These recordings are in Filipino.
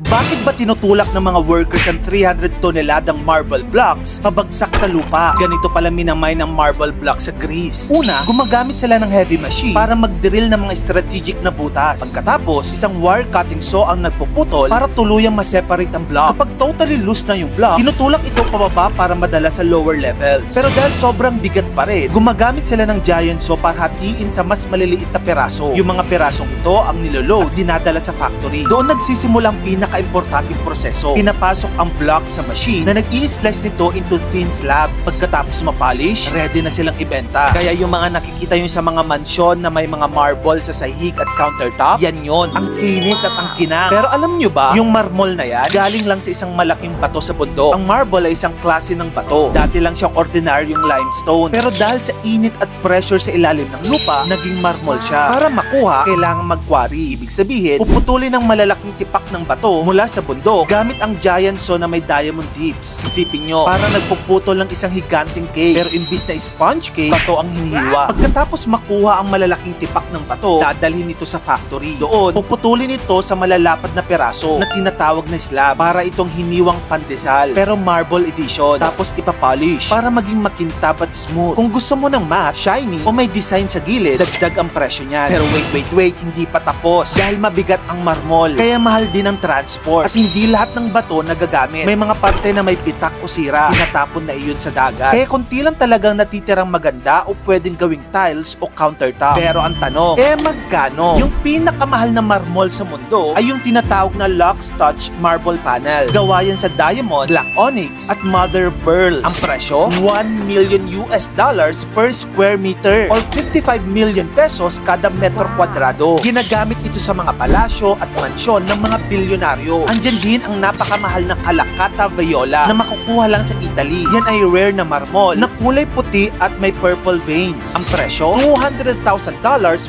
Bakit ba tinutulak ng mga workers ang 300 toneladang marble blocks pabagsak sa lupa? Ganito pala minamay ng marble blocks sa Greece. Una, gumagamit sila ng heavy machine para mag-drill ng mga strategic na butas. Pagkatapos, isang wire cutting saw ang nagpuputol para tuluyang ma-separate ang block. Kapag totally loose na yung block, tinutulak ito pababa para madala sa lower levels. Pero dahil sobrang bigat pa rin, gumagamit sila ng giant saw para hatiin sa mas maliliit na peraso. Yung mga perasong ito ang niloload at dinadala sa factory. Doon nagsisimula ang pinaka-importanting proseso. Pinapasok ang block sa machine na nag-i-slice nito into thin slabs. Pagkatapos ma-polish, ready na silang ibenta. Kaya yung mga nakikita yung sa mga mansyon na may mga marble sa sahig at countertop, yan yon, ang kinis at ang kinang. Pero alam nyo ba, yung marmol na yan, galing lang sa isang malaking bato sa bundok. Ang marble ay isang klase ng bato. Dati lang siyang ordinaryong limestone. Pero dahil sa init at pressure sa ilalim ng lupa, naging marmol siya. Para makuha, kailangan mag-quarry. Ibig sabihin, puputulin ng malalaking tipak ng bato mula sa bundok gamit ang giant saw na may diamond tips. Isipin nyo, parang nagpuputol ng isang higanting cake. Pero imbis na sponge cake, bato ang hinihiwa. Pagkatapos makuha ang malalaking tipak ng bato, dadalhin ito sa factory. Doon, puputulin ito sa malalapad na peraso na tinatawag na slab para itong hiniwang pandesal pero marble edition. Tapos ipapolish para maging makintab at smooth. Kung gusto mo ng matte, shiny o may design sa gilid, dagdag ang presyo niyan. Pero wait, hindi pa tapos. Dahil mabigat ang marmol, kaya mahal din ang transport. At hindi lahat ng bato nagagamit. May mga parte na may pitak o sira, tinatapon na iyon sa dagat. Kaya konti lang talagang natitirang maganda o pwedeng gawing tiles o countertop. Pero ang tanong, magkano? Yung pinakamahal na marmol sa mundo ay yung tinatawag na Lux Touch marble panel. Gawa yan sa diamond, black onyx at mother pearl. Ang presyo, $1 million per square meter or 55 million pesos kada metro kwadrado. Ginagamit ito sa mga palasyo at mansyon ng mga bilyonaryo. Andyan din ang napakamahal na Calacata Viola na makukuha lang sa Italy. Yan ay rare na marmol na kulay puti at may purple veins. Ang presyo, $200,000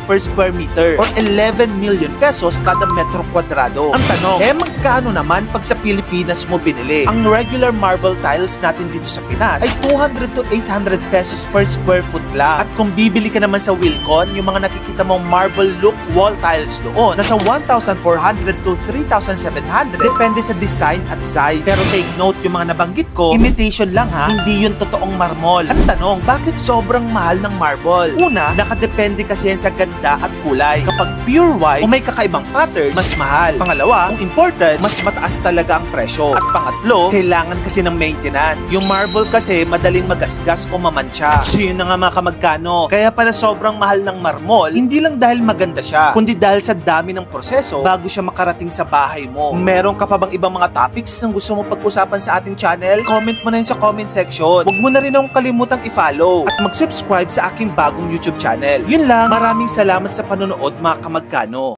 per square meter or 11 million pesos kada metro kwadrado. Ang tanong, magkano naman pag sa Pilipinas mo binili? Ang regular marble tiles natin dito sa Pinas ay 200 to 800 pesos per square foot lang. At kung bibili ka naman sa Wilcon, yung mga nakikita mong marble look wall tiles doon, nasa 1,400 to 3,700 depende sa design at size. Pero take note, yung mga nabanggit ko, imitation lang ha, hindi yun totoong marmol. Ang tanong, bakit sobrang mahal ng marble? Una, nakadepende kasi yan sa ganda at kulay. Kapag pure white o may kakaibang pattern, mas mahal. Pangalawa, kung imported, mas mataas talaga ang presyo. At pangatlo, kailangan kasi ng maintenance. Yung marble kasi madaling magasgas o mamantsa. So yun na nga mga kamagkano. Kaya pala sobrang mahal ng marmol, hindi lang dahil maganda siya, kundi dahil sa dami ng proseso bago siya makarating sa bahay mo. Meron ka pa bang ibang mga topics na gusto mo pag-usapan sa ating channel? Comment mo na yun sa comment section. Huwag mo na rin akong kalimutang i-follow at mag-subscribe sa aking bagong YouTube channel. Yun lang, maraming salamat sa panonood mga kamagkano.